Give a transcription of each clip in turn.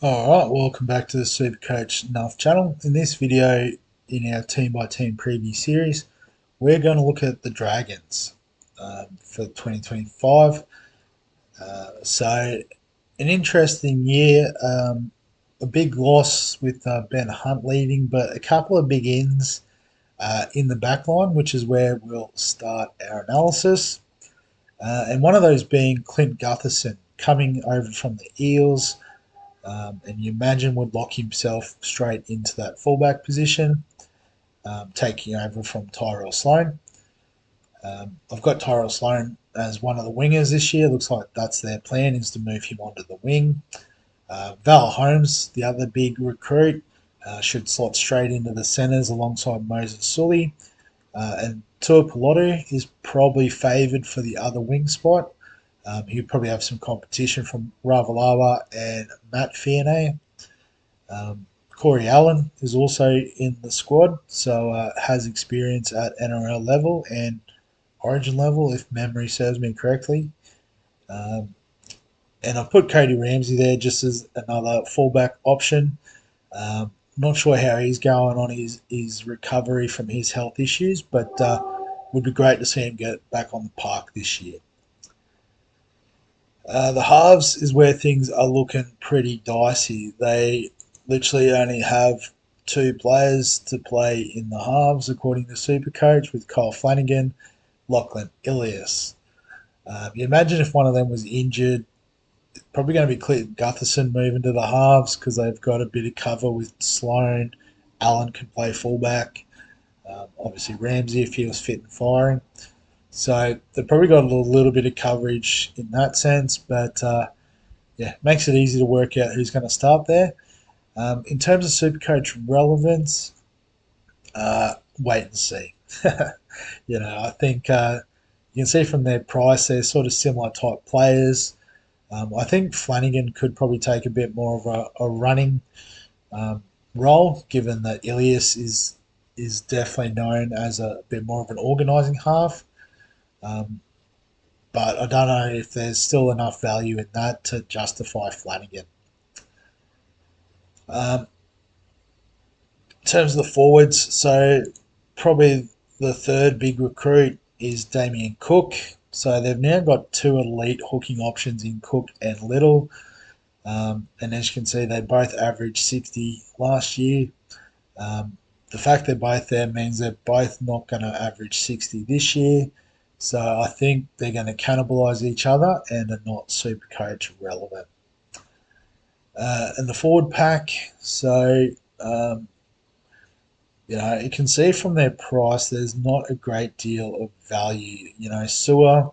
Alright, welcome back to the SuperCoach Nuff channel. In this video, in our team by team preview series, we're going to look at the Dragons for 2025. So, an interesting year, a big loss with Ben Hunt leaving, but a couple of big ins in the back line, which is where we'll start our analysis. And one of those being Clint Gutherson coming over from the Eels. And you imagine would lock himself straight into that fullback position, taking over from Tyrell Sloan. I've got Tyrell Sloan as one of the wingers this year. Looks like that's their plan, is to move him onto the wing. Val Holmes, the other big recruit, should slot straight into the centres alongside Moses Sully. And Tuipulotu is probably favoured for the other wing spot. He'll probably have some competition from Ravalawa and Matt Fiernay. Corey Allen is also in the squad, so has experience at NRL level and Origin level, if memory serves me correctly. And I've put Cody Ramsey there just as another fullback option. Not sure how he's going on his recovery from his health issues, but would be great to see him get back on the park this year. The halves is where things are looking pretty dicey. They literally only have two players to play in the halves, according to SuperCoach, with Kyle Flanagan, Lachlan Ilias. You imagine if one of them was injured, it's probably going to be Clint Gutherson moving to the halves because they've got a bit of cover with Sloan. Allen can play fullback. Obviously Ramsey if he was fit and firing. So they've probably got a little bit of coverage in that sense, but yeah, makes it easy to work out who's going to start there. In terms of SuperCoach relevance, wait and see. I think you can see from their price they're sort of similar type players. I think Flanagan could probably take a bit more of a running role, given that Ilias is definitely known as a bit more of an organising half. But I don't know if there's still enough value in that to justify Flanagan. In terms of the forwards, so probably the third big recruit is Damien Cook. So they've now got two elite hooking options in Cook and Little. And as you can see, they both averaged 60 last year. The fact they're both there means they're both not going to average 60 this year. So I think they're going to cannibalise each other and are not SuperCoach relevant. And the forward pack, so you can see from their price there's not a great deal of value. Sewer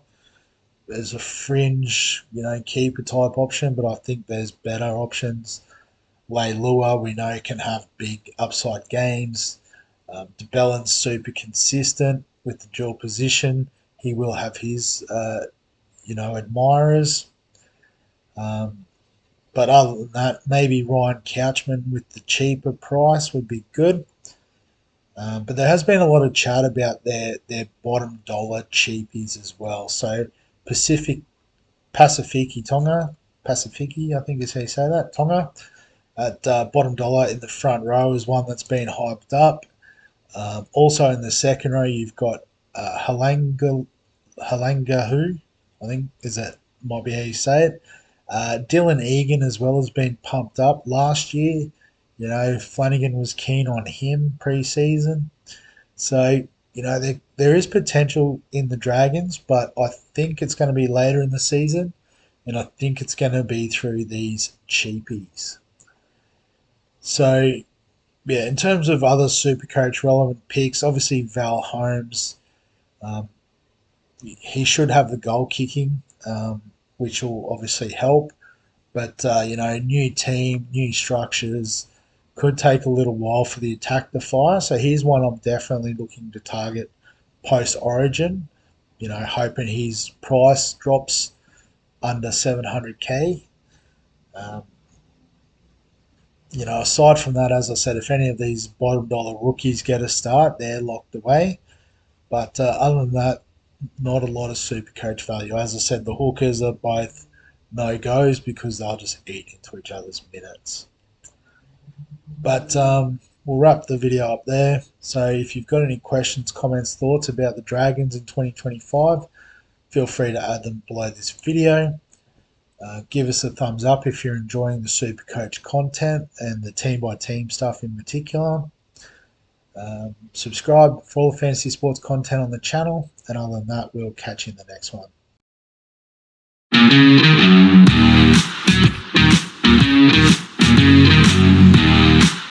is a fringe, keeper type option, but I think there's better options. Leilua, we know, can have big upside games. DeBellin's super consistent with the dual position. He will have his, admirers. But other than that, maybe Ryan Couchman with the cheaper price would be good. But there has been a lot of chat about their bottom dollar cheapies as well. So Pacifici Tonga, Pacifici, I think is how you say that, Tonga, at bottom dollar in the front row is one that's been hyped up. Also in the second row, you've got Halangahu, I think might be how you say it. Dylan Egan as well has been pumped up last year. Flanagan was keen on him pre-season. So, there is potential in the Dragons, but I think it's going to be later in the season, and I think it's going to be through these cheapies. So, yeah, in terms of other SuperCoach relevant picks, obviously Val Holmes, he should have the goal kicking, which will obviously help. But, new team, new structures, could take a little while for the attack to fire. So here's one I'm definitely looking to target post-Origin, hoping his price drops under 700k. Aside from that, as I said, if any of these bottom dollar rookies get a start, they're locked away. But other than that, not a lot of super coach value. As I said, the hookers are both no goes because they'll just eat into each other's minutes. But we'll wrap the video up there. So if you've got any questions, comments, thoughts about the Dragons in 2025, feel free to add them below this video. Give us a thumbs up if you're enjoying the SuperCoach content and the team by team stuff in particular. Subscribe for all the fantasy sports content on the channel. And other than that, we'll catch you in the next one.